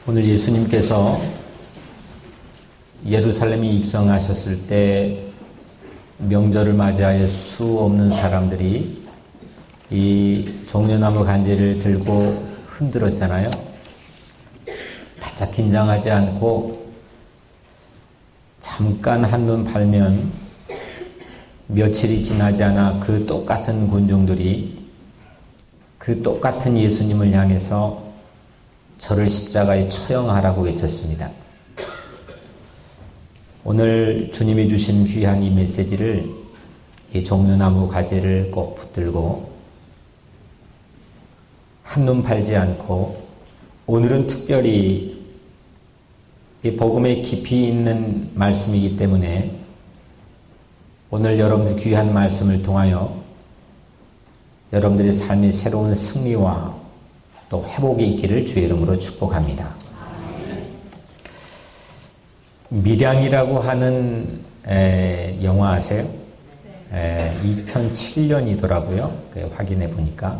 오늘 예수님께서 예루살렘에 입성하셨을 때 명절을 맞이하여 수 없는 사람들이 이 종려나무 간지를 들고 흔들었잖아요. 바짝 긴장하지 않고 잠깐 한눈 팔면 며칠이 지나지 않아 그 똑같은 군중들이 그 똑같은 예수님을 향해서 저를 십자가에 처형하라고 외쳤습니다. 오늘 주님이 주신 귀한 이 메시지를 이 종려나무 가지를 꼭 붙들고 한눈 팔지 않고 오늘은 특별히 이 복음에 깊이 있는 말씀이기 때문에 오늘 여러분들 귀한 말씀을 통하여 여러분들의 삶의 새로운 승리와 또 회복이 있기를 주의 이름으로 축복합니다. 밀양이라고 하는 영화 아세요? 2007년이더라고요. 확인해 보니까.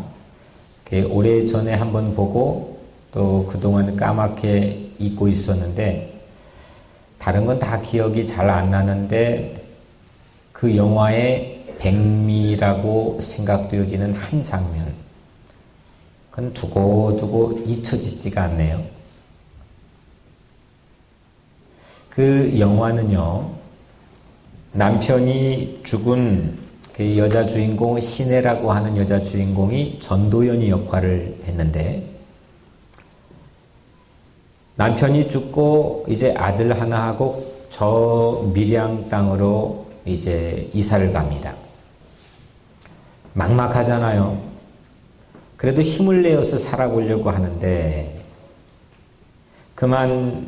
오래전에 한번 보고 또 그동안 까맣게 잊고 있었는데 다른 건 다 기억이 잘 안 나는데 그 영화의 백미라고 생각되어지는 한 장면, 그건 두고두고 잊혀지지가 않네요. 그 영화는요, 남편이 죽은 그 여자 주인공 신혜라고 하는 여자 주인공이 전도연이 역할을 했는데, 남편이 죽고 이제 아들 하나 하고 저 밀양 땅으로 이제 이사를 갑니다. 막막하잖아요. 그래도 힘을 내어서 살아보려고 하는데 그만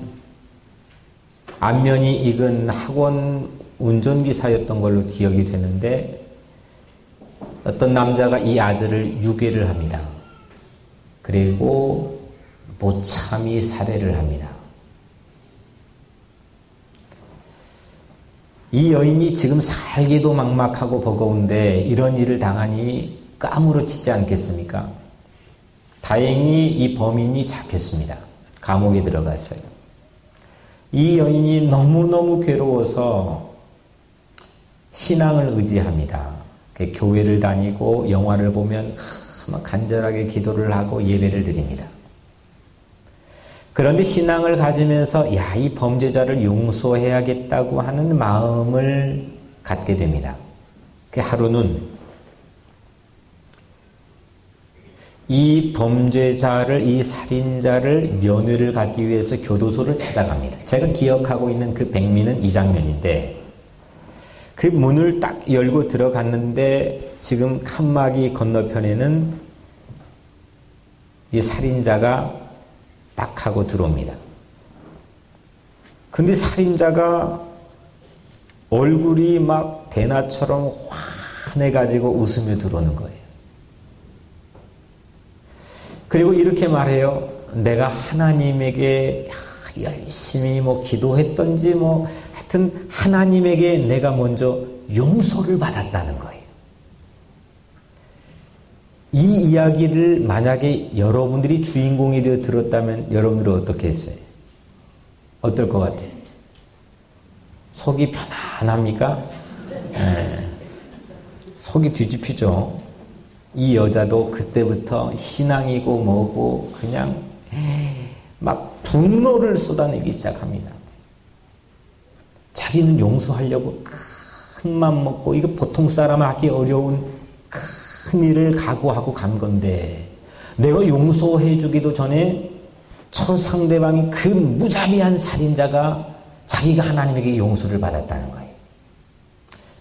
안면이 익은 학원 운전기사였던 걸로 기억이 되는데 어떤 남자가 이 아들을 유괴를 합니다. 그리고 무참히 살해를 합니다. 이 여인이 지금 살기도 막막하고 버거운데 이런 일을 당하니 까무러치지 않겠습니까? 다행히 이 범인이 잡혔습니다. 감옥에 들어갔어요. 이 여인이 너무너무 괴로워서 신앙을 의지합니다. 교회를 다니고 영화를 보면 간절하게 기도를 하고 예배를 드립니다. 그런데 신앙을 가지면서 이 범죄자를 용서해야겠다고 하는 마음을 갖게 됩니다. 하루는 이 범죄자를, 이 살인자를 면회를 가기 위해서 교도소를 찾아갑니다. 제가 기억하고 있는 그 백미는 이 장면인데 그 문을 딱 열고 들어갔는데 지금 칸막이 건너편에는 이 살인자가 딱 하고 들어옵니다. 근데 살인자가 얼굴이 막 대나처럼 환해가지고 웃으며 들어오는 거예요. 그리고 이렇게 말해요. 내가 하나님에게 열심히 기도했던지 하여튼 하나님에게 내가 먼저 용서를 받았다는 거예요. 이 이야기를 만약에 여러분들이 주인공이 되어 들었다면 여러분들은 어떻게 했어요? 어떨 것 같아요? 속이 편안합니까? 속이 뒤집히죠. 이 여자도 그때부터 신앙이고 뭐고 그냥 막 분노를 쏟아내기 시작합니다. 자기는 용서하려고 큰 맘 먹고 이거 보통 사람 하기 어려운 큰 일을 각오하고 간 건데 내가 용서해 주기도 전에 저 상대방이 그 무자비한 살인자가 자기가 하나님에게 용서를 받았다는 거예요.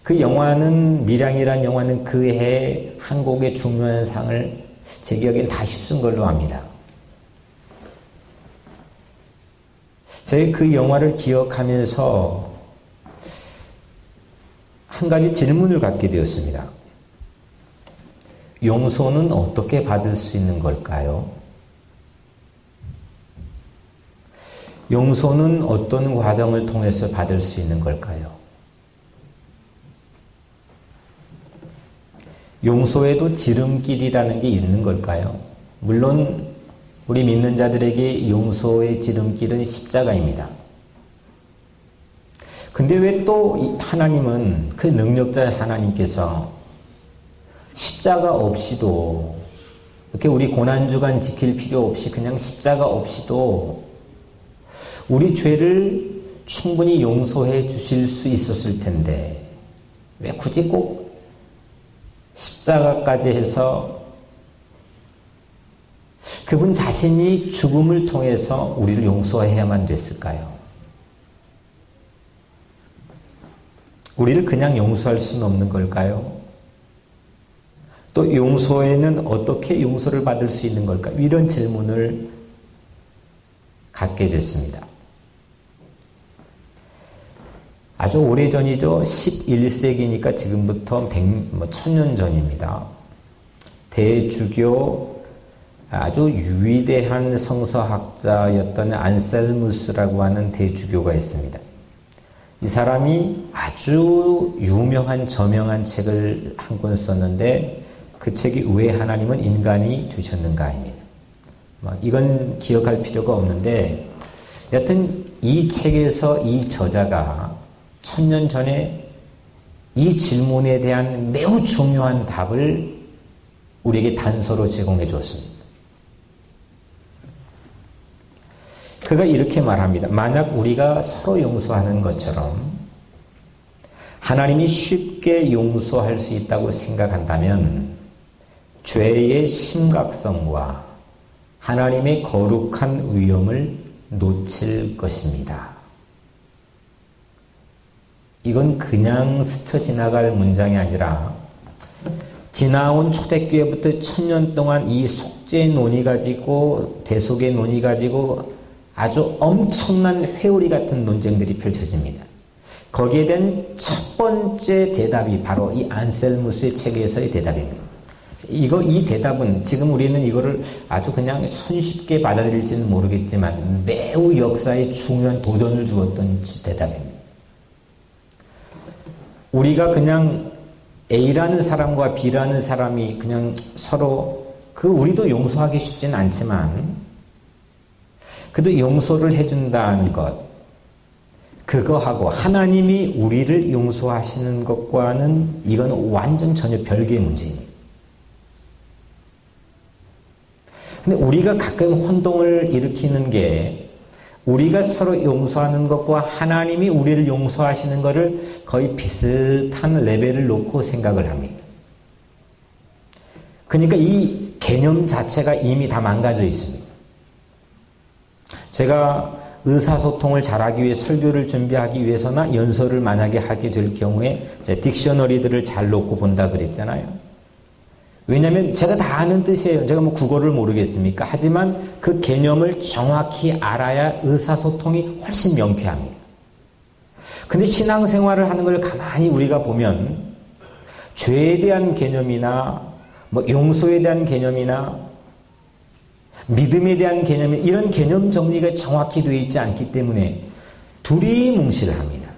그 영화는 밀양이라는 영화는 그 해 한국의 중요한 상을 제 기억엔 다 휩쓴 걸로 압니다. 제가 그 영화를 기억하면서 한 가지 질문을 갖게 되었습니다. 용서는 어떻게 받을 수 있는 걸까요? 용서는 어떤 과정을 통해서 받을 수 있는 걸까요? 용서에도 지름길이라는 게 있는 걸까요? 물론 우리 믿는 자들에게 용서의 지름길은 십자가입니다. 근데 왜 또 하나님은, 그 능력자 하나님께서 십자가 없이도, 이렇게 우리 고난주간 지킬 필요 없이 그냥 십자가 없이도 우리 죄를 충분히 용서해 주실 수 있었을 텐데 왜 굳이 꼭 십자가까지 해서 그분 자신이 죽음을 통해서 우리를 용서해야만 됐을까요? 우리를 그냥 용서할 수는 없는 걸까요? 또 용서에는 어떻게 용서를 받을 수 있는 걸까요? 이런 질문을 갖게 됐습니다. 아주 오래전이죠. 11세기니까 지금부터 1000년 전입니다. 대주교 아주 위대한 성서학자였던 안셀무스라고 하는 대주교가 있습니다. 이 사람이 아주 유명한 저명한 책을 한 권 썼는데 그 책이 왜 하나님은 인간이 되셨는가입니다. 이건 기억할 필요가 없는데 여튼 이 책에서 이 저자가 1000년 전에 이 질문에 대한 매우 중요한 답을 우리에게 단서로 제공해 줬습니다. 그가 이렇게 말합니다. 만약 우리가 서로 용서하는 것처럼 하나님이 쉽게 용서할 수 있다고 생각한다면 죄의 심각성과 하나님의 거룩한 위엄을 놓칠 것입니다. 이건 그냥 스쳐 지나갈 문장이 아니라 지나온 초대교회부터 1000년 동안 이 속죄 논의 가지고 대속의 논의 가지고 아주 엄청난 회오리 같은 논쟁들이 펼쳐집니다. 거기에 대한 첫 번째 대답이 바로 이 안셀무스의 책에서의 대답입니다. 이 대답은 지금 우리는 이거를 아주 그냥 손쉽게 받아들일지는 모르겠지만 매우 역사에 중요한 도전을 주었던 대답입니다. 우리가 그냥 A라는 사람과 B라는 사람이 그냥 서로 우리도 용서하기 쉽지는 않지만 그래도 용서를 해준다는 것, 그거하고 하나님이 우리를 용서하시는 것과는 이건 완전 전혀 별개의 문제입니다. 근데 우리가 가끔 혼동을 일으키는 게 우리가 서로 용서하는 것과 하나님이 우리를 용서하시는 것을 거의 비슷한 레벨을 놓고 생각을 합니다. 그러니까 이 개념 자체가 이미 다 망가져 있습니다. 제가 의사소통을 잘하기 위해 설교를 준비하기 위해서나 연설을 만약에 하게 될 경우에 딕셔너리들을 잘 놓고 본다 그랬잖아요. 왜냐하면 제가 다 아는 뜻이에요. 제가 국어를 모르겠습니까? 하지만 그 개념을 정확히 알아야 의사소통이 훨씬 명쾌합니다. 근데 신앙생활을 하는 걸 가만히 우리가 보면 죄에 대한 개념이나 용서에 대한 개념이나 믿음에 대한 개념이 이런 개념 정리가 정확히 되어 있지 않기 때문에 두리뭉실을 합니다.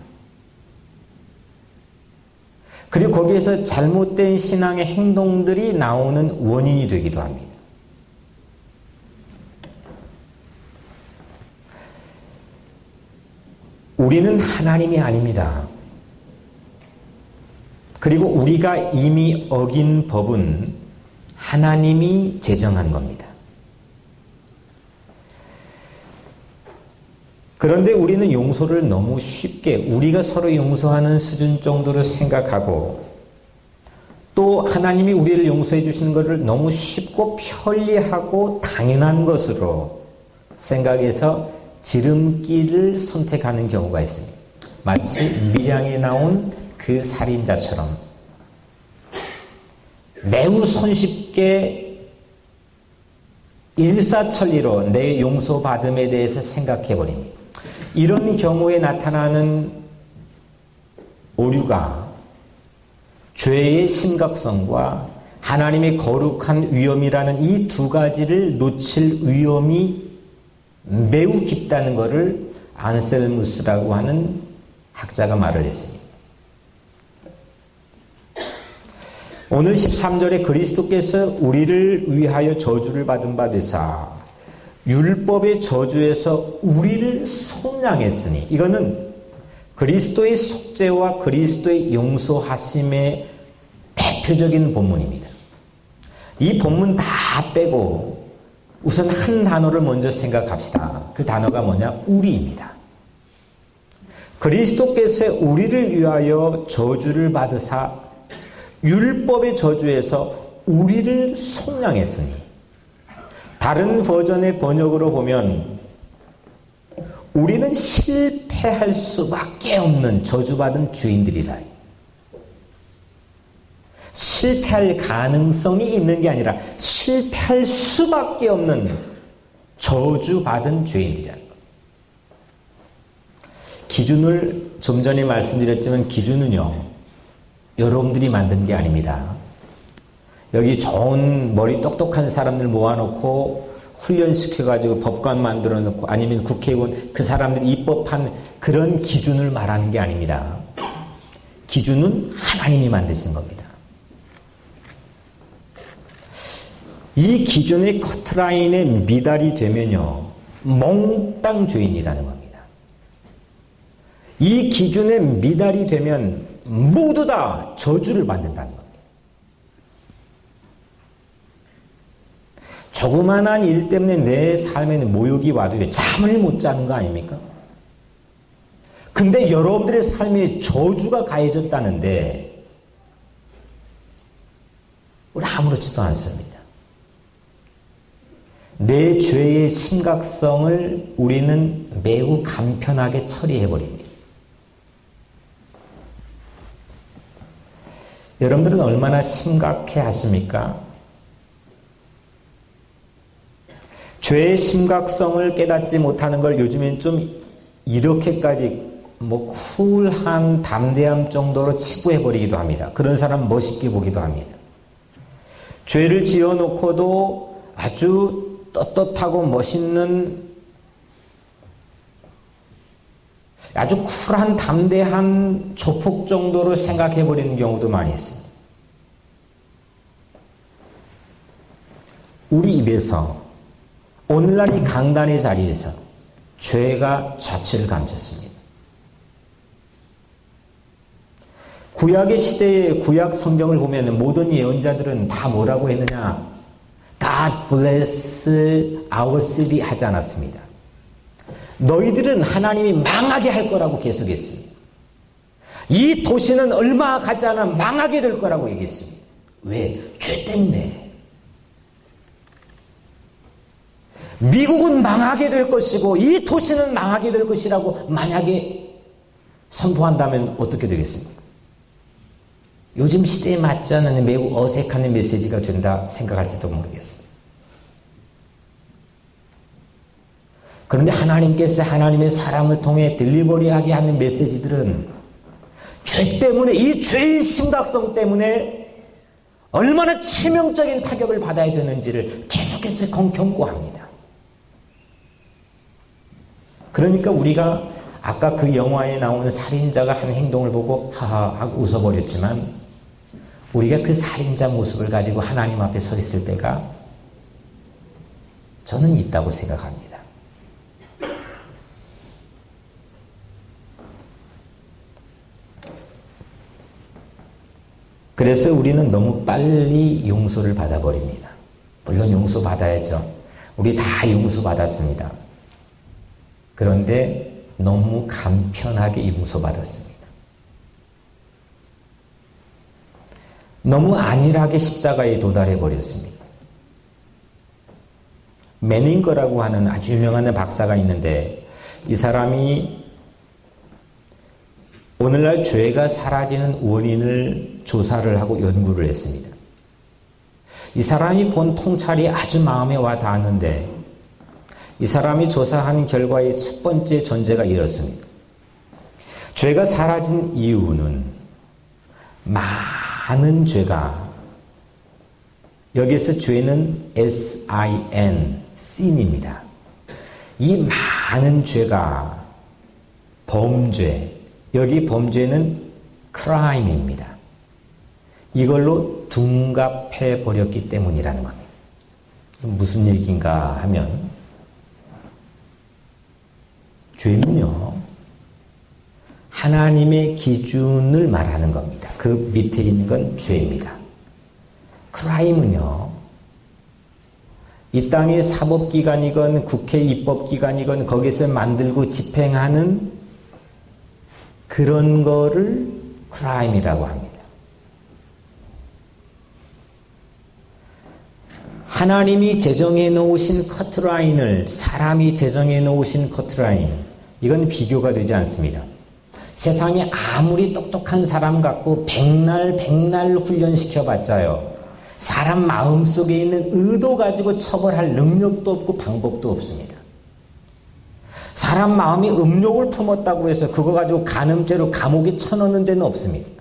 그리고 거기에서 잘못된 신앙의 행동들이 나오는 원인이 되기도 합니다. 우리는 하나님이 아닙니다. 그리고 우리가 이미 어긴 법은 하나님이 제정한 겁니다. 그런데 우리는 용서를 너무 쉽게 우리가 서로 용서하는 수준 정도로 생각하고 또 하나님이 우리를 용서해 주시는 것을 너무 쉽고 편리하고 당연한 것으로 생각해서 지름길을 선택하는 경우가 있습니다. 마치 밀양에 나온 그 살인자처럼 매우 손쉽게 일사천리로 내 용서받음에 대해서 생각해버립니다. 이런 경우에 나타나는 오류가 죄의 심각성과 하나님의 거룩한 위엄이라는 이 두 가지를 놓칠 위험이 매우 깊다는 것을 안셀무스라고 하는 학자가 말을 했습니다. 오늘 13절에 그리스도께서 우리를 위하여 저주를 받은 바 되사 율법의 저주에서 우리를 속량했으니, 이거는 그리스도의 속죄와 그리스도의 용서하심의 대표적인 본문입니다. 이 본문 다 빼고 우선 한 단어를 먼저 생각합시다. 그 단어가 뭐냐? 우리입니다. 그리스도께서 우리를 위하여 저주를 받으사 율법의 저주에서 우리를 속량했으니, 다른 버전의 번역으로 보면 우리는 실패할 수밖에 없는 저주받은 죄인들이라. 실패할 가능성이 있는 게 아니라 실패할 수밖에 없는 저주받은 죄인들이라는 것. 기준을 좀 전에 말씀드렸지만 기준은요, 여러분들이 만든 게 아닙니다. 여기 좋은 머리 똑똑한 사람들 모아놓고 훈련시켜가지고 법관 만들어 놓고 아니면 국회의원 그 사람들이 입법한 그런 기준을 말하는 게 아닙니다. 기준은 하나님이 만드신 겁니다. 이 기준의 커트라인에 미달이 되면요, 몽땅 죄인이라는 겁니다. 이 기준에 미달이 되면 모두 다 저주를 받는다는 겁니다. 조그만한 일 때문에 내 삶에는 모욕이 와도 잠을 못 자는 거 아닙니까? 근데 여러분들의 삶에 저주가 가해졌다는데 우리 아무렇지도 않습니다. 내 죄의 심각성을 우리는 매우 간편하게 처리해버립니다. 여러분들은 얼마나 심각해 하십니까? 죄의 심각성을 깨닫지 못하는 걸 요즘엔 좀 이렇게까지 쿨한 담대함 정도로 치부해버리기도 합니다. 그런 사람 멋있게 보기도 합니다. 죄를 지어놓고도 아주 떳떳하고 멋있는 아주 쿨한 담대한 조폭 정도로 생각해버리는 경우도 많이 있습니다. 우리 입에서 오늘날 이 강단의 자리에서 죄가 자취를 감췄습니다. 구약의 시대의 구약 성경을 보면 모든 예언자들은 다 뭐라고 했느냐? God bless our city 하지 않았습니다. 너희들은 하나님이 망하게 할 거라고 계속했습니다. 이 도시는 얼마 가지 않아 망하게 될 거라고 얘기했습니다. 왜? 죄 때문에. 미국은 망하게 될 것이고 이 도시는 망하게 될 것이라고 만약에 선포한다면 어떻게 되겠습니까? 요즘 시대에 맞지 않는 매우 어색한 메시지가 된다 생각할지도 모르겠습니다. 그런데 하나님께서 하나님의 사람을 통해 딜리버리하게 하는 메시지들은 죄 때문에, 이 죄의 심각성 때문에 얼마나 치명적인 타격을 받아야 되는지를 계속해서 경고합니다. 그러니까 우리가 아까 그 영화에 나오는 살인자가 하는 행동을 보고 하하 하고 웃어버렸지만 우리가 그 살인자 모습을 가지고 하나님 앞에 서 있을 때가 저는 있다고 생각합니다. 그래서 우리는 너무 빨리 용서를 받아버립니다. 물론 용서받아야죠. 우리 다 용서받았습니다. 그런데 너무 간편하게 용서받았습니다. 너무 안일하게 십자가에 도달해버렸습니다. 메닝거라고 하는 아주 유명한 박사가 있는데 이 사람이 오늘날 죄가 사라지는 원인을 조사를 하고 연구를 했습니다. 이 사람이 본 통찰이 아주 마음에 와 닿았는데 이 사람이 조사한 결과의 첫 번째 전제가 이렇습니다. 죄가 사라진 이유는 많은 죄가, 여기서 죄는 S-I-N, sin입니다. 이 많은 죄가 범죄, 여기 범죄는 crime입니다. 이걸로 둔갑해 버렸기 때문이라는 겁니다. 무슨 얘기인가 하면 죄는요, 하나님의 기준을 말하는 겁니다. 그 밑에 있는 건 죄입니다. 크라임은요, 이 땅의 사법기관이건 국회 입법기관이건 거기서 만들고 집행하는 그런 거를 크라임이라고 합니다. 하나님이 제정해 놓으신 커트라인을 사람이 제정해 놓으신 커트라인, 이건 비교가 되지 않습니다. 세상에 아무리 똑똑한 사람 갖고 백날 훈련시켜봤자요, 사람 마음속에 있는 의도 가지고 처벌할 능력도 없고 방법도 없습니다. 사람 마음이 음욕을 품었다고 해서 그거 가지고 간음죄로 감옥에 쳐넣는 데는 없습니다.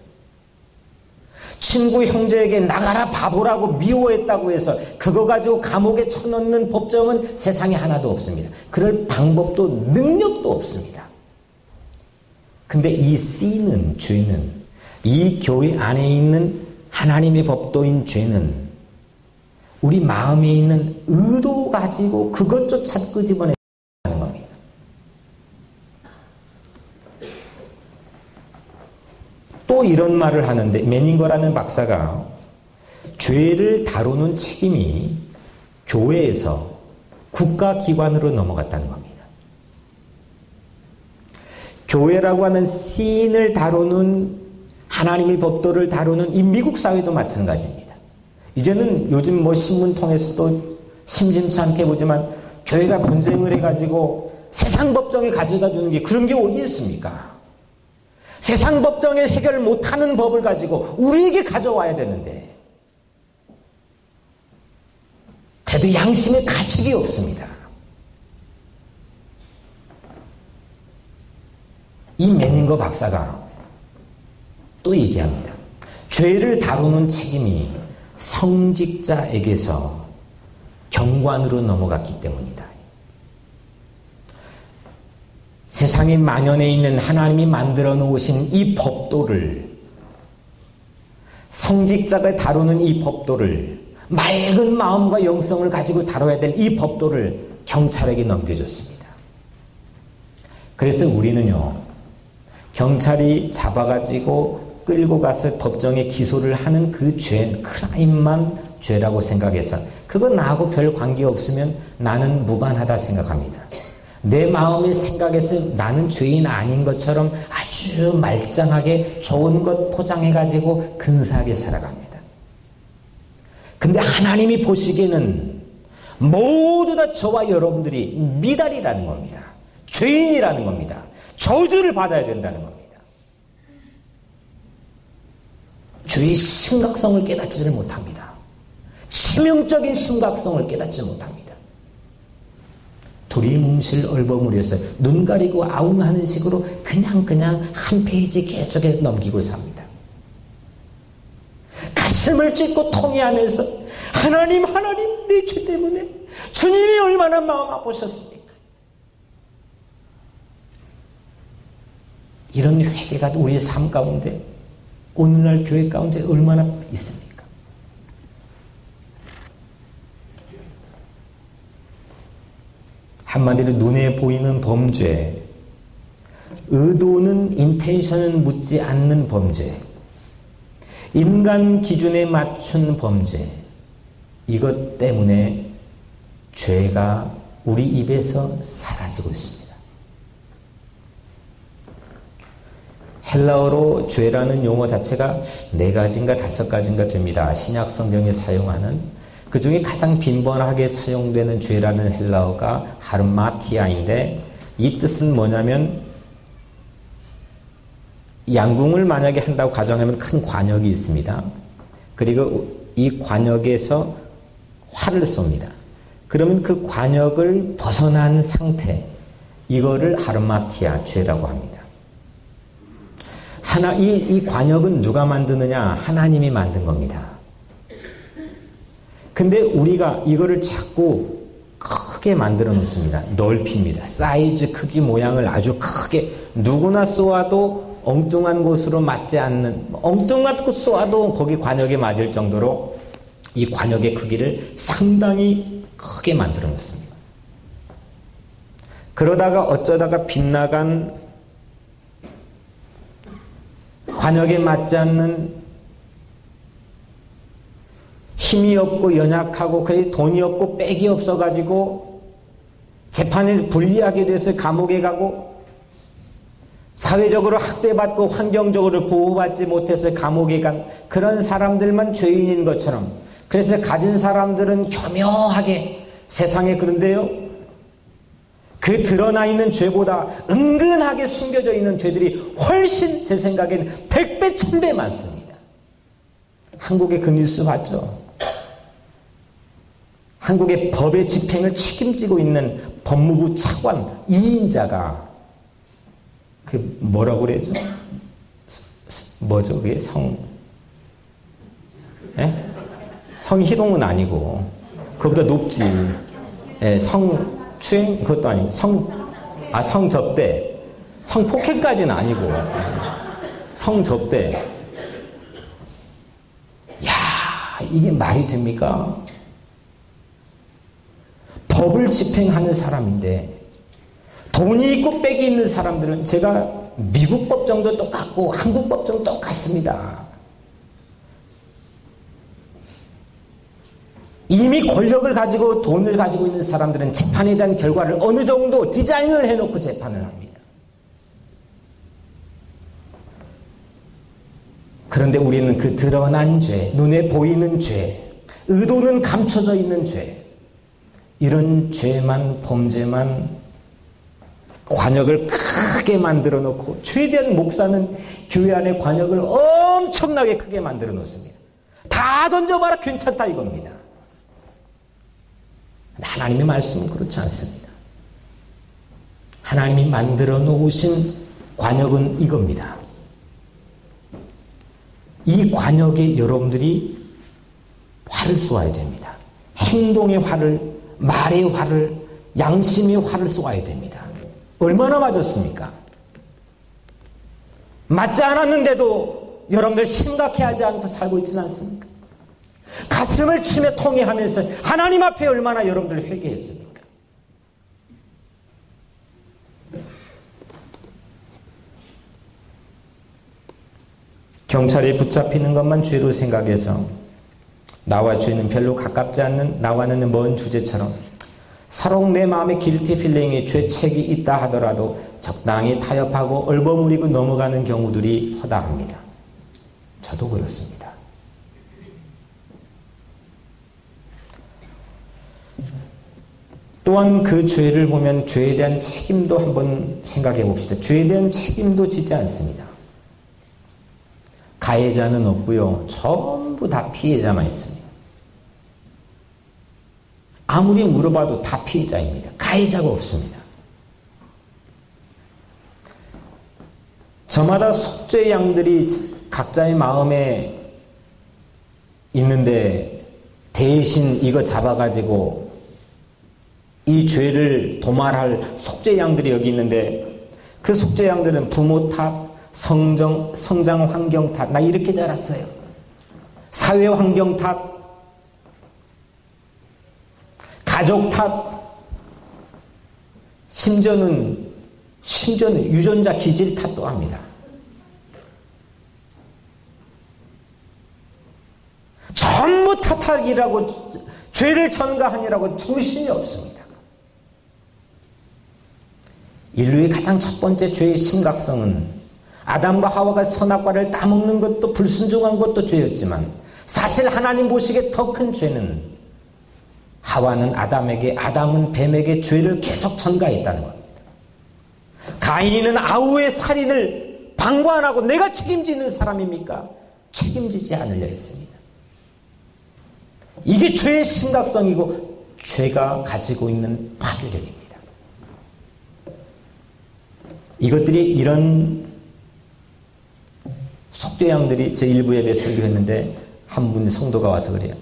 친구 형제에게 나가라 바보라고 미워했다고 해서 그거 가지고 감옥에 쳐넣는 법정은 세상에 하나도 없습니다. 그럴 방법도 능력도 없습니다. 근데 이 C는, 죄는, 이 교회 안에 있는 하나님의 법도인 죄는 우리 마음에 있는 의도 가지고 그것조차 끄집어내는 겁니다. 또 이런 말을 하는데, 메닝거라는 박사가 죄를 다루는 책임이 교회에서 국가기관으로 넘어갔다는 겁니다. 교회라고 하는 씬을 다루는, 하나님의 법도를 다루는 이 미국 사회도 마찬가지입니다. 이제는 요즘 신문 통해서도 심심치 않게 보지만 교회가 분쟁을 해가지고 세상 법정에 가져다 주는 게 그런 게 어디 있습니까? 세상 법정에 해결 못하는 법을 가지고 우리에게 가져와야 되는데, 그래도 양심의 가책이 없습니다. 이 메닝거 박사가 또 얘기합니다. 죄를 다루는 책임이 성직자에게서 경관으로 넘어갔기 때문이다. 세상에 만연해 있는 하나님이 만들어 놓으신 이 법도를, 성직자가 다루는 이 법도를, 맑은 마음과 영성을 가지고 다뤄야 될 이 법도를 경찰에게 넘겨줬습니다. 그래서 우리는요, 경찰이 잡아가지고 끌고 가서 법정에 기소를 하는 그 죄, 크라임만 죄라고 생각해서 그건 나하고 별 관계없으면 나는 무관하다 생각합니다. 내 마음의 생각에서 나는 죄인 아닌 것처럼 아주 말짱하게 좋은 것 포장해가지고 근사하게 살아갑니다. 근데 하나님이 보시기에는 모두 다 저와 여러분들이 미달이라는 겁니다. 죄인이라는 겁니다. 저주를 받아야 된다는 겁니다. 죄의 심각성을 깨닫지를 못합니다. 치명적인 심각성을 깨닫지 못합니다. 두리뭉실 얼버무려서 눈 가리고 아웅하는 식으로 그냥 한 페이지 계속해서 넘기고 삽니다. 가슴을 찢고 통회하면서 하나님 내 죄 때문에 주님이 얼마나 마음 아프셨습니까? 이런 회개가 우리의 삶 가운데, 오늘날 교회 가운데 얼마나 있습니까? 한마디로 눈에 보이는 범죄, 의도는, 인텐션은 묻지 않는 범죄, 인간 기준에 맞춘 범죄, 이것 때문에 죄가 우리 입에서 사라지고 있습니다. 헬라어로 죄라는 용어 자체가 4가지인가 5가지인가 됩니다. 신약 성경에 사용하는, 그 중에 가장 빈번하게 사용되는 죄라는 헬라어가 하르마티아인데, 이 뜻은 뭐냐면, 양궁을 만약에 한다고 가정하면 큰 관역이 있습니다. 그리고 이 관역에서 활을 쏩니다. 그러면 그 관역을 벗어난 상태, 이거를 하르마티아, 죄라고 합니다. 이 관역은 누가 만드느냐? 하나님이 만든 겁니다. 근데 우리가 이거를 자꾸 크게 만들어 놓습니다. 넓힙니다. 사이즈, 크기, 모양을 아주 크게, 누구나 쏘아도 엉뚱한 곳으로 맞지 않는, 엉뚱한 곳 쏘아도 거기 관역에 맞을 정도로 이 관역의 크기를 상당히 크게 만들어 놓습니다. 그러다가 어쩌다가 빗나간 관역에 맞지 않는 힘이 없고 연약하고 그래 돈이 없고 백이 없어가지고 재판에 불리하게 돼서 감옥에 가고 사회적으로 학대받고 환경적으로 보호받지 못해서 감옥에 간 그런 사람들만 죄인인 것처럼 그래서 가진 사람들은 교묘하게 세상에 그런데요. 그 드러나 있는 죄보다 은근하게 숨겨져 있는 죄들이 훨씬 제 생각에는 100배, 1000배 많습니다. 한국의 그 뉴스 봤죠? 한국의 법의 집행을 책임지고 있는 법무부 차관 2인자가 그 뭐라고 그래죠? 뭐죠? 그게 성희롱은 아니고 그거보다 높지. 예, 성추행 그것도 아니고 성접대. 성폭행까지는 아니고 성접대. 야, 이게 말이 됩니까? 법을 집행하는 사람인데 돈이 있고 빽이 있는 사람들은 제가 미국 법정도 똑같고 한국 법정도 똑같습니다. 이미 권력을 가지고 돈을 가지고 있는 사람들은 재판에 대한 결과를 어느 정도 디자인을 해놓고 재판을 합니다. 그런데 우리는 그 드러난 죄, 눈에 보이는 죄, 의도는 감춰져 있는 죄, 이런 죄만, 범죄만 관역을 크게 만들어 놓고 최대한 목사는 교회 안에 관역을 엄청나게 크게 만들어 놓습니다. 다 던져봐라 괜찮다 이겁니다. 하나님의 말씀은 그렇지 않습니다. 하나님이 만들어 놓으신 관역은 이겁니다. 이 관역에 여러분들이 활을 쏘아야 됩니다. 행동의 활을, 말의 활을, 양심의 활을 쏘아야 됩니다. 얼마나 맞았습니까? 맞지 않았는데도 여러분들 심각해하지 않고 살고 있지는 않습니까? 가슴을 치며 통회하면서 하나님 앞에 얼마나 여러분들 회개했습니까? 경찰에 붙잡히는 것만 죄로 생각해서 나와 죄는 별로 가깝지 않는 나와는 먼 주제처럼 서로 내 마음에 길티 필링이 죄책이 있다 하더라도 적당히 타협하고 얼버무리고 넘어가는 경우들이 허다합니다. 저도 그렇습니다. 또한 그 죄를 보면 죄에 대한 책임도 한번 생각해 봅시다. 죄에 대한 책임도 지지 않습니다. 가해자는 없고요. 전부 다 피해자만 있습니다. 아무리 물어봐도 다 피해자입니다. 가해자가 없습니다. 저마다 속죄양들이 각자의 마음에 있는데 대신 이거 잡아가지고 이 죄를 도말할 속죄양들이 여기 있는데 그 속죄양들은 부모 탓, 성장 환경 탓, 나 이렇게 자랐어요. 사회 환경 탓, 가족 탓, 심지어는 유전자 기질 탓도 합니다. 전부 탓하기라고 죄를 전가하니라고 정신이 없습니다. 인류의 가장 첫 번째 죄의 심각성은 아담과 하와가 선악과를 따먹는 것도 불순종한 것도 죄였지만 사실 하나님 보시기에 더 큰 죄는 하와는 아담은 뱀에게 죄를 계속 전가했다는 겁니다. 가인은 아우의 살인을 방관하고 내가 책임지는 사람입니까? 책임지지 않으려 했습니다. 이게 죄의 심각성이고 죄가 가지고 있는 파괴력입니다. 이것들이 이런 속죄양들이 제 일부 예배 설교했는데 한 분 성도가 와서 그래요.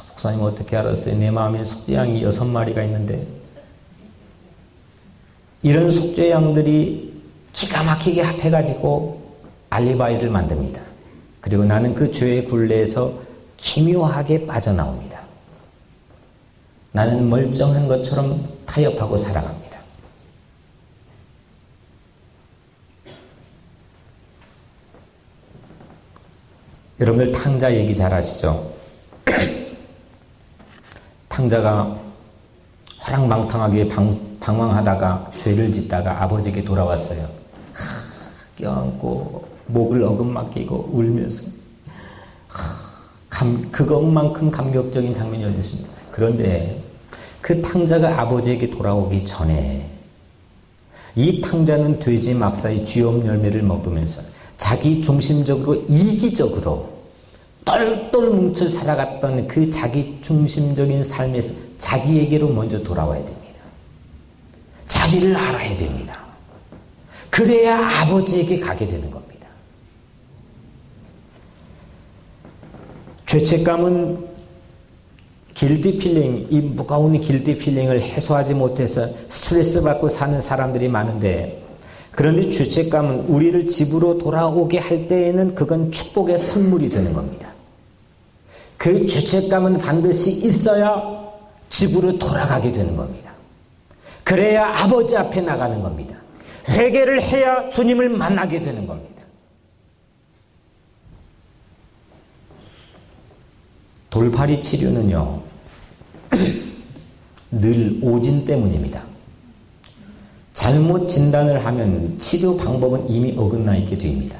목사님 어떻게 알았어요? 내 마음에 속죄양이 6마리가 있는데 이런 속죄양들이 기가 막히게 합해가지고 알리바이를 만듭니다. 그리고 나는 그 죄의 굴레에서 기묘하게 빠져나옵니다. 나는 멀쩡한 것처럼 타협하고 살아갑니다. 여러분들 탕자 얘기 잘 아시죠? 탕자가 화랑방탕하게 방황하다가 죄를 짓다가 아버지에게 돌아왔어요. 껴안고 목을 어금맞기고 울면서 그것만큼 감격적인 장면이 어디 있습니까? 그런데 그 탕자가 아버지에게 돌아오기 전에 이 탕자는 돼지 막사의 쥐엄 열매를 먹으면서 자기 중심적으로 이기적으로 똘똘 뭉쳐 살아갔던 그 자기 중심적인 삶에서 자기에게로 먼저 돌아와야 됩니다. 자기를 알아야 됩니다. 그래야 아버지에게 가게 되는 겁니다. 죄책감은 길티 필링, 이 무거운 길티 필링을 해소하지 못해서 스트레스 받고 사는 사람들이 많은데, 그런데 죄책감은 우리를 집으로 돌아오게 할 때에는 그건 축복의 선물이 되는 겁니다. 그 죄책감은 반드시 있어야 집으로 돌아가게 되는 겁니다. 그래야 아버지 앞에 나가는 겁니다. 회개를 해야 주님을 만나게 되는 겁니다. 돌팔이 치료는요, 늘 오진 때문입니다. 잘못 진단을 하면 치료 방법은 이미 어긋나 있게 됩니다.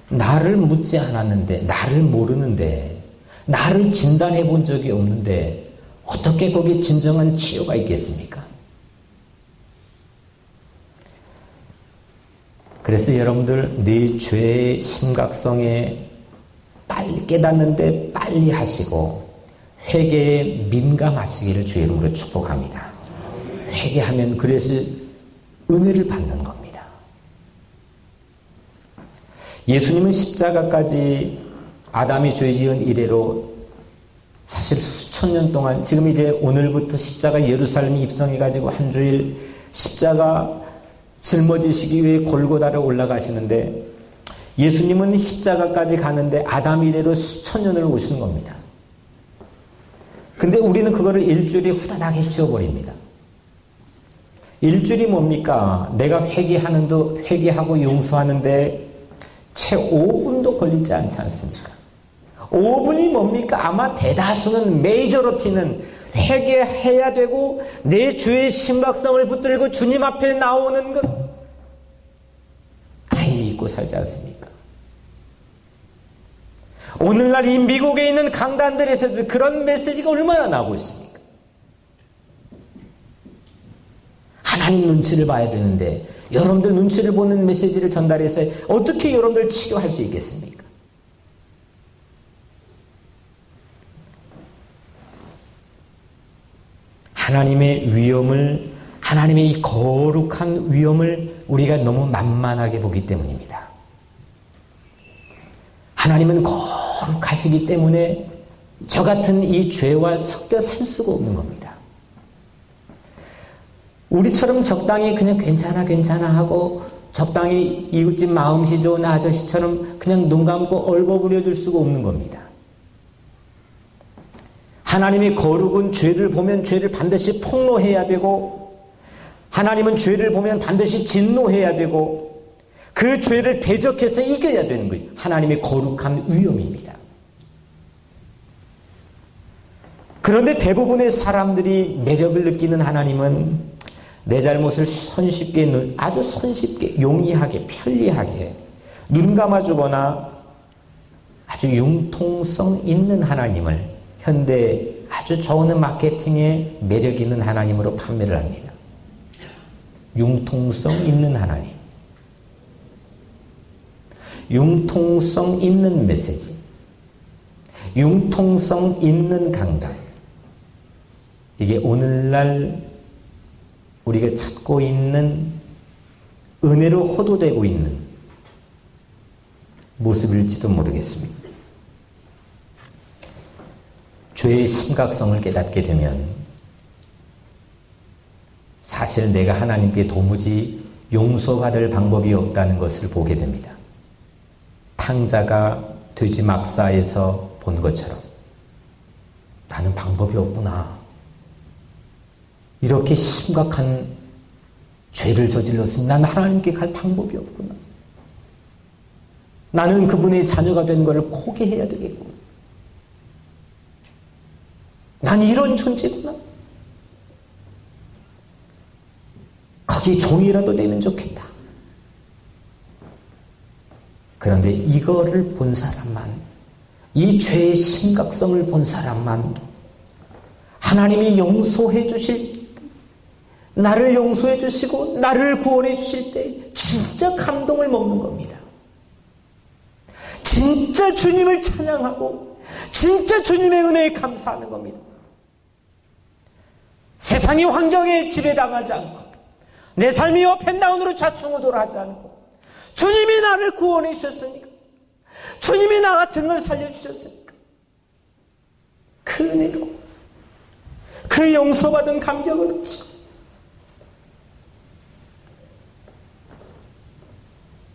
나를 묻지 않았는데, 나를 모르는데, 나를 진단해 본 적이 없는데 어떻게 거기에 진정한 치유가 있겠습니까? 그래서 여러분들 내 죄의 심각성에 빨리 깨닫는데 빨리 하시고 회개에 민감하시기를 주의 이름으로 축복합니다. 회개하면 그래서 은혜를 받는 겁니다. 예수님은 십자가까지 아담이 죄 지은 이래로 사실 수천 년 동안, 지금 이제 오늘부터 십자가 예루살렘에 입성해가지고 한 주일 십자가 짊어지시기 위해 골고다를 올라가시는데, 예수님은 십자가까지 가는데 아담 이래로 수천 년을 오신 겁니다. 근데 우리는 그거를 일주일에 후다닥 해치워버립니다. 일주일이 뭡니까? 내가 회개하고 용서하는데 채 5분도 걸리지 않지 않습니까? 5분이 뭡니까? 아마 대다수는 메이저로티는 회개해야 되고 내 죄의 심각성을 붙들고 주님 앞에 나오는 것 아예 잊고 살지 않습니까? 오늘날 이 미국에 있는 강단들에서도 그런 메시지가 얼마나 나오고 있습니까? 하나님 눈치를 봐야 되는데 여러분들 눈치를 보는 메시지를 전달해서 어떻게 여러분들 치료할 수 있겠습니까? 하나님의 위엄을, 하나님의 이 거룩한 위엄을 우리가 너무 만만하게 보기 때문입니다. 하나님은 거룩하시기 때문에 저 같은 이 죄와 섞여 살 수가 없는 겁니다. 우리처럼 적당히 그냥 괜찮아 하고 적당히 이웃집 마음씨 좋은 아저씨처럼 그냥 눈 감고 얼버무려둘 수가 없는 겁니다. 하나님의 거룩은 죄를 보면 죄를 반드시 폭로해야 되고, 하나님은 죄를 보면 반드시 진노해야 되고, 그 죄를 대적해서 이겨야 되는 것이 하나님의 거룩한 위엄입니다. 그런데 대부분의 사람들이 매력을 느끼는 하나님은 내 잘못을 아주 손쉽게, 용이하게, 편리하게 눈 감아주거나 아주 융통성 있는 하나님을 현대 아주 좋은 마케팅에 매력 있는 하나님으로 판매를 합니다. 융통성 있는 하나님. 융통성 있는 메시지. 융통성 있는 강단. 이게 오늘날 우리가 찾고 있는 은혜로 호도되고 있는 모습일지도 모르겠습니다. 죄의 심각성을 깨닫게 되면 사실 내가 하나님께 도무지 용서받을 방법이 없다는 것을 보게 됩니다. 탕자가 돼지 막사에서 본 것처럼 나는 방법이 없구나. 이렇게 심각한 죄를 저질렀으니 나는 하나님께 갈 방법이 없구나. 나는 그분의 자녀가 된 것을 포기해야 되겠고, 난 이런 존재구나. 거기 종이라도 되면 좋겠다. 그런데 이거를 본 사람만, 이 죄의 심각성을 본 사람만 하나님이 용서해 주실, 나를 용서해 주시고 나를 구원해 주실 때 진짜 감동을 먹는 겁니다. 진짜 주님을 찬양하고 진짜 주님의 은혜에 감사하는 겁니다. 세상의 환경에 지배당하지 않고 내 삶이 업앤다운으로 좌충우돌하지 않고 주님이 나를 구원해 주셨으니까, 주님이 나 같은 걸 살려주셨으니까 그 은혜로 그 용서받은 감격을 얻지.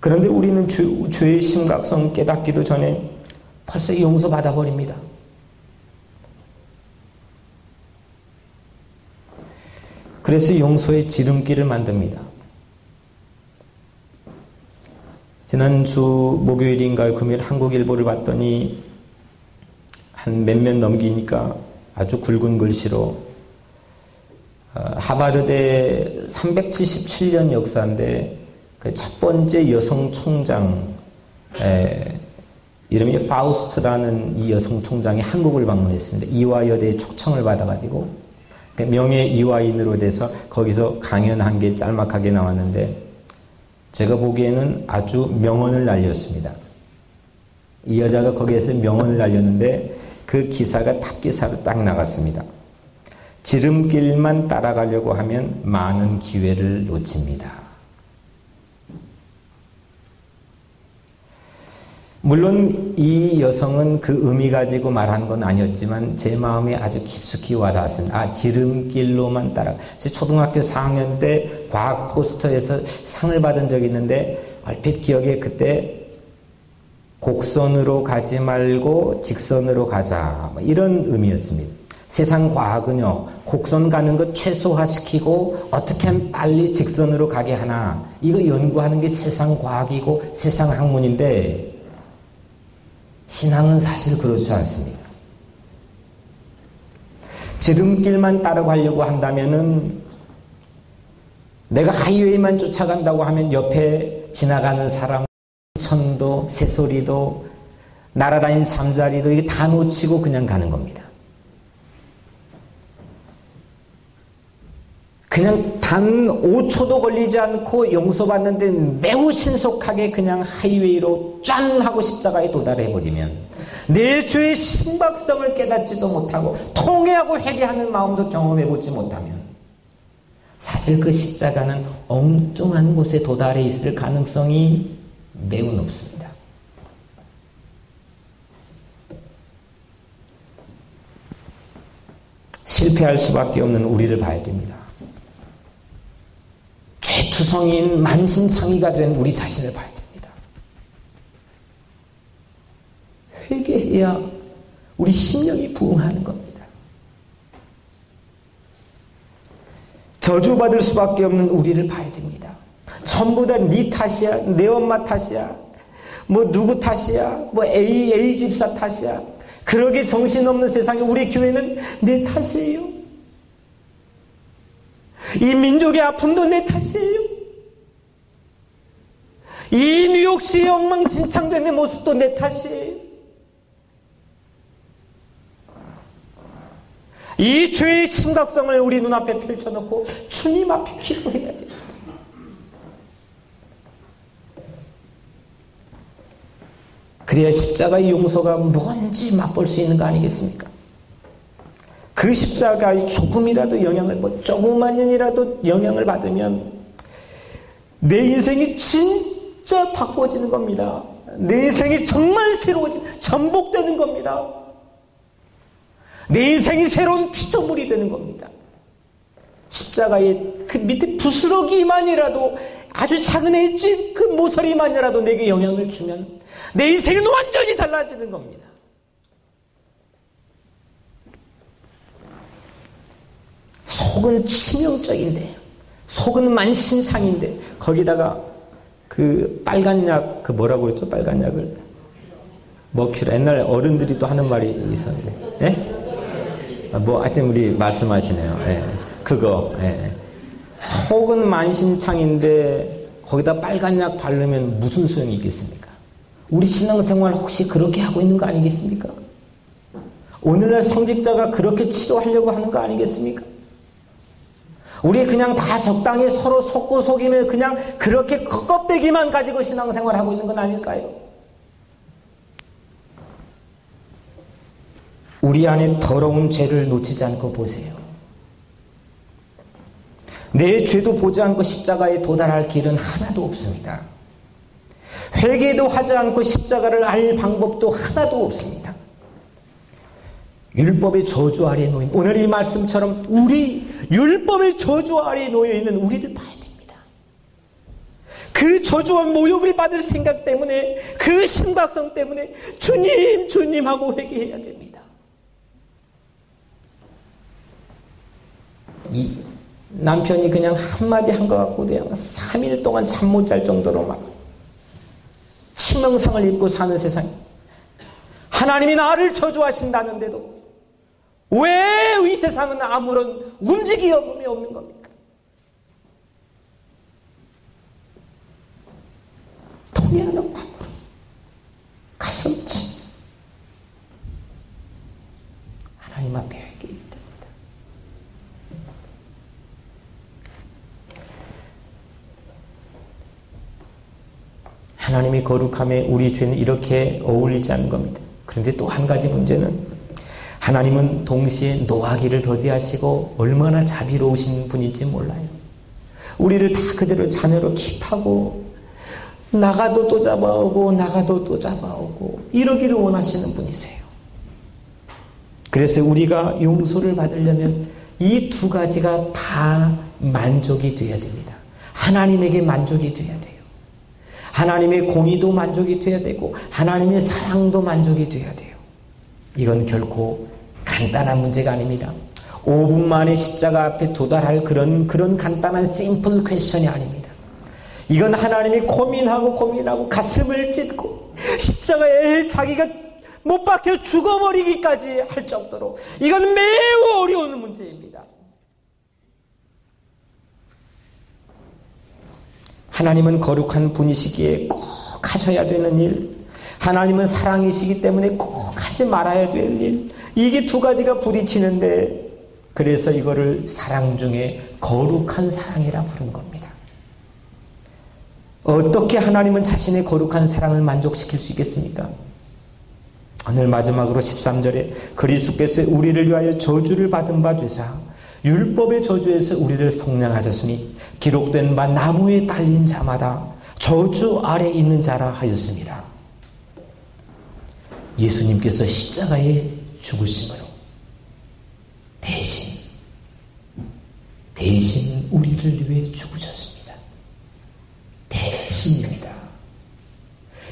그런데 우리는 죄의 심각성 깨닫기도 전에 벌써 용서받아 버립니다. 그래서 용서의 지름길을 만듭니다. 지난주 목요일인가 금요일 한국일보를 봤더니 한 몇몇 넘기니까 아주 굵은 글씨로 하버드대 377년 역사인데 그 첫 번째 여성 총장, 이름이 파우스트라는 이 여성 총장이 한국을 방문했습니다. 이화여대의 초청을 받아가지고 명예 이화인으로 돼서 거기서 강연한 게 짤막하게 나왔는데, 제가 보기에는 아주 명언을 날렸습니다. 이 여자가 거기에서 명언을 날렸는데 그 기사가 탑기사로 딱 나갔습니다. 지름길만 따라가려고 하면 많은 기회를 놓칩니다. 물론 이 여성은 그 의미 가지고 말한 건 아니었지만 제 마음에 아주 깊숙이 와닿았습니다. 지름길로만 따라. 제 초등학교 4학년 때 과학 포스터에서 상을 받은 적이 있는데 얼핏 기억에 그때 곡선으로 가지 말고 직선으로 가자, 이런 의미였습니다. 세상 과학은요, 곡선 가는 것 최소화시키고 어떻게 하면 빨리 직선으로 가게 하나, 이거 연구하는 게 세상 과학이고 세상 학문인데, 신앙은 사실 그렇지 않습니다. 지름길만 따라가려고 한다면은, 내가 하이웨이만 쫓아간다고 하면 옆에 지나가는 사람, 천도, 새소리도, 날아다니는 잠자리도 이게 다 놓치고 그냥 가는 겁니다. 그냥 단 5초도 걸리지 않고 용서받는데 매우 신속하게 그냥 하이웨이로 짠 하고 십자가에 도달해버리면, 내 죄의 심각성을 깨닫지도 못하고 통회하고 회개하는 마음도 경험해보지 못하면 사실 그 십자가는 엉뚱한 곳에 도달해 있을 가능성이 매우 높습니다. 실패할 수밖에 없는 우리를 봐야 됩니다. 죄투성인 만신창이가 된 우리 자신을 봐야 됩니다. 회개해야 우리 심령이 부응하는 겁니다. 저주받을 수밖에 없는 우리를 봐야 됩니다. 전부 다 네 탓이야, 내 엄마 탓이야, 뭐 누구 탓이야, 뭐 A 집사 탓이야, 그러게 정신없는 세상에 우리 교회는 내 탓이에요. 이 민족의 아픔도 내 탓이에요. 이 뉴욕시의 엉망진창된 모습도 내 탓이에요. 이 죄의 심각성을 우리 눈앞에 펼쳐놓고 주님 앞에 기도해야 돼요. 그래야 십자가의 용서가 뭔지 맛볼 수 있는 거 아니겠습니까? 그 십자가의 조금이라도 영향을, 조그만이라도 영향을 받으면 내 인생이 진짜 바꿔지는 겁니다. 내 인생이 정말 전복되는 겁니다. 내 인생이 새로운 피조물이 되는 겁니다. 십자가의 그 밑에 부스러기만이라도, 아주 작은 엣지 그 모서리만이라도 내게 영향을 주면 내 인생은 완전히 달라지는 겁니다. 속은 치명적인데, 속은 만신창인데, 거기다가 그 빨간 약, 그 뭐라고 했죠? 빨간 약을? 머큐라. 옛날 어른들이 또 하는 말이 있었는데. 예? 뭐, 하여튼 우리 말씀하시네요. 예. 그거. 예. 속은 만신창인데 거기다 빨간 약 바르면 무슨 소용이 있겠습니까? 우리 신앙생활 혹시 그렇게 하고 있는 거 아니겠습니까? 오늘날 성직자가 그렇게 치료하려고 하는 거 아니겠습니까? 우리 그냥 다 적당히 서로 속고 속이며 그냥 그렇게 껍데기만 가지고 신앙생활 하고 있는 건 아닐까요? 우리 안에 더러운 죄를 놓치지 않고 보세요. 내 죄도 보지 않고 십자가에 도달할 길은 하나도 없습니다. 회개도 하지 않고 십자가를 알 방법도 하나도 없습니다. 율법의 저주 아래에 놓인, 오늘 이 말씀처럼 우리 율법의 저주 아래에 놓여 있는 우리를 봐야 됩니다. 그 저주와 모욕을 받을 생각 때문에, 그 심각성 때문에 주님 주님 하고 회개해야 됩니다. 이 남편이 그냥 한마디 한 것 같고 그냥 3일 동안 잠 못 잘 정도로 막 치명상을 입고 사는 세상. 하나님이 나를 저주하신다는데도 왜 이 세상은 아무런 움직임이 없는 겁니까? 통해하는 과물, 가슴치. 하나님 앞에 회개해야 됩니다. 하나님이 거룩함에 우리 죄는 이렇게 어울리지 않는 겁니다. 그런데 또 한 가지 문제는 하나님은 동시에 노하기를 더디하시고 얼마나 자비로우신 분인지 몰라요. 우리를 다 그대로 자녀로 킵하고 나가도 또 잡아오고 나가도 또 잡아오고 이러기를 원하시는 분이세요. 그래서 우리가 용서를 받으려면 이 두 가지가 다 만족이 되어야 됩니다. 하나님에게 만족이 되어야 돼요. 하나님의 공의도 만족이 되어야 되고 하나님의 사랑도 만족이 되어야 돼요. 이건 결코 간단한 문제가 아닙니다. 5분 만에 십자가 앞에 도달할 그런 간단한 심플 퀘스천이 아닙니다. 이건 하나님이 고민하고 가슴을 찢고 십자가에 자기가 못 박혀 죽어버리기까지 할 정도로 이건 매우 어려운 문제입니다. 하나님은 거룩한 분이시기에 꼭 하셔야 되는 일, 하나님은 사랑이시기 때문에 꼭 하지 말아야 될 일, 이게 두 가지가 부딪히는데 그래서 이거를 사랑 중에 거룩한 사랑이라 부른 겁니다. 어떻게 하나님은 자신의 거룩한 사랑을 만족시킬 수 있겠습니까? 오늘 마지막으로 13절에 그리스도께서 우리를 위하여 저주를 받은 바 되사 율법의 저주에서 우리를 속량하셨으니 기록된 바 나무에 달린 자마다 저주 아래 있는 자라 하였습니다. 예수님께서 십자가에 죽으심으로 대신 우리를 위해 죽으셨습니다. 대신입니다.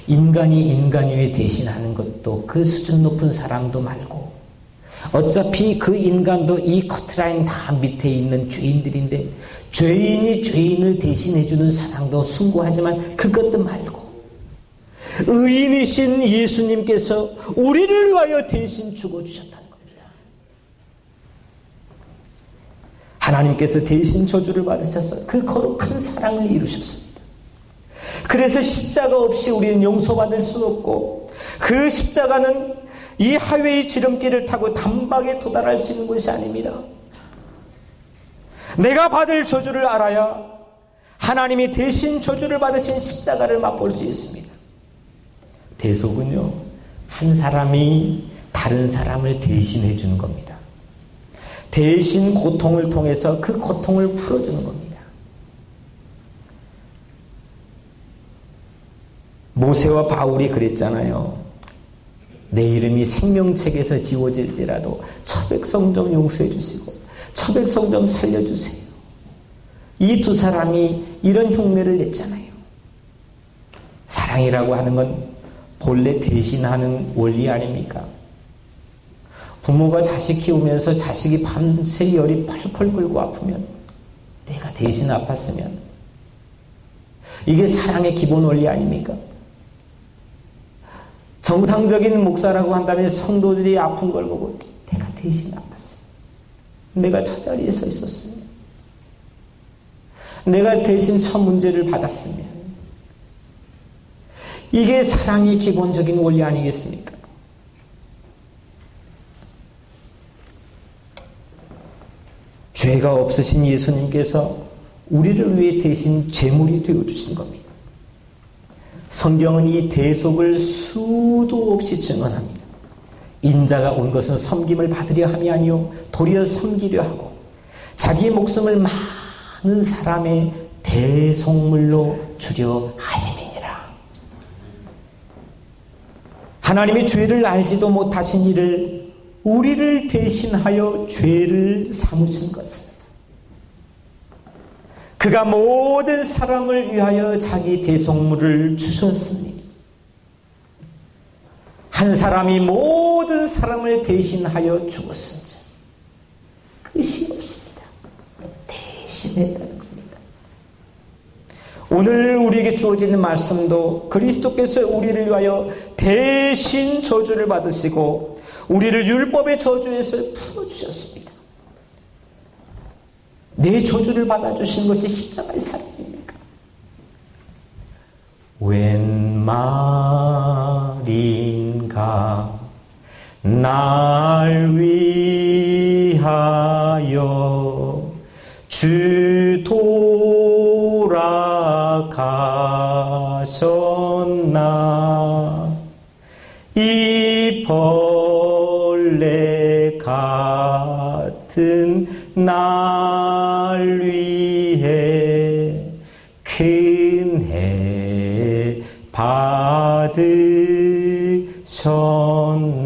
인간이 인간 위해 대신하는 것도 그 수준 높은 사랑도 말고 어차피 그 인간도 이 커트라인 다 밑에 있는 죄인들인데 죄인이 죄인을 대신해주는 사랑도 숭고하지만 그것도 말고 의인이신 예수님께서 우리를 위하여 대신 죽어주셨다는 겁니다. 하나님께서 대신 저주를 받으셔서 그 거룩한 사랑을 이루셨습니다. 그래서 십자가 없이 우리는 용서받을 수 없고 그 십자가는 이 하웨이 지름길을 타고 단박에 도달할 수 있는 것이 아닙니다. 내가 받을 저주를 알아야 하나님이 대신 저주를 받으신 십자가를 맛볼 수 있습니다. 대속은요, 한 사람이 다른 사람을 대신해 주는 겁니다. 대신 고통을 통해서 그 고통을 풀어주는 겁니다. 모세와 바울이 그랬잖아요. 내 이름이 생명책에서 지워질지라도 처백성 좀 용서해 주시고 처백성 좀 살려주세요. 이 두 사람이 이런 흉내를 냈잖아요. 사랑이라고 하는 건 본래 대신하는 원리 아닙니까? 부모가 자식 키우면서 자식이 밤새 열이 펄펄 끓고 아프면 내가 대신 아팠으면 이게 사랑의 기본 원리 아닙니까? 정상적인 목사라고 한다면 성도들이 아픈 걸 보고 내가 대신 아팠어. 내가 저 자리에 서 있었으면, 내가 대신 저 문제를 받았으면, 이게 사랑의 기본적인 원리 아니겠습니까? 죄가 없으신 예수님께서 우리를 위해 대신 제물이 되어주신 겁니다. 성경은 이 대속을 수도 없이 증언합니다. 인자가 온 것은 섬김을 받으려 함이 아니요 도리어 섬기려 하고 자기의 목숨을 많은 사람의 대속물로 주려 하심이니라. 하나님이 죄를 알지도 못하신 이를 우리를 대신하여 죄를 삼으신 것은 그가 모든 사람을 위하여 자기 대속물을 주셨으니 한 사람이 모든 사람을 대신하여 죽었은지 끝이 없습니다. 대신했다는 겁니다. 오늘 우리에게 주어지는 말씀도 그리스도께서 우리를 위하여 대신 저주를 받으시고 우리를 율법의 저주에서 풀어주셨습니다. 내 저주를 받아주신 것이 십자가의 사랑입니까? 웬 말인가 날 위하여 주 돌아가셨나 이 벌레 같은 날 위해 큰 해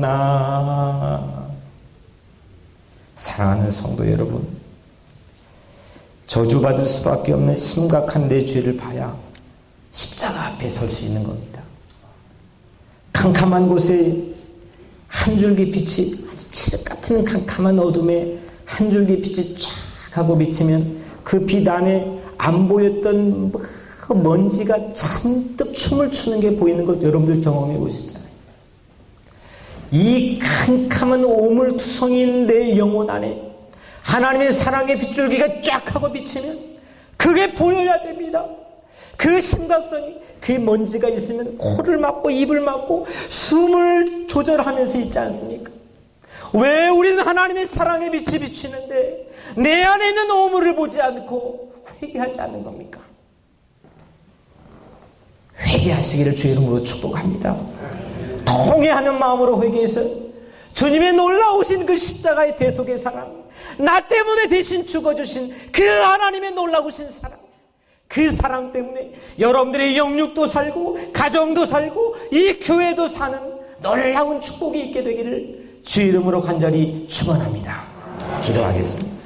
받으셨나. 사랑하는 성도 여러분, 저주받을 수밖에 없는 심각한 내 죄를 봐야 십자가 앞에 설 수 있는 겁니다. 캄캄한 곳에 한 줄기 빛이 아주 칠흑 같은 캄캄한 어둠에 한 줄기 빛이 쫙 하고 비치면 그 빛 안에 안 보였던 먼지가 잔뜩 춤을 추는 게 보이는 것 여러분들 경험해 보셨잖아요. 이 캄캄한 오물투성인 내 영혼 안에 하나님의 사랑의 빗줄기가 쫙 하고 비치면 그게 보여야 됩니다. 그 심각성이, 그 먼지가 있으면 코를 막고 입을 막고 숨을 조절하면서 있지 않습니까? 왜 우리는 하나님의 사랑의 빛이 비치는데 내 안에 있는 오물을 보지 않고 회개하지 않는 겁니까? 회개하시기를 주의 이름으로 축복합니다. 통회하는 마음으로 회개해서 주님의 놀라우신 그 십자가의 대속의 사랑, 나 때문에 대신 죽어주신 그 하나님의 놀라우신 사랑, 그 사랑 때문에 여러분들의 영육도 살고 가정도 살고 이 교회도 사는 놀라운 축복이 있게 되기를 주의 이름으로 간절히 축원합니다. 기도하겠습니다.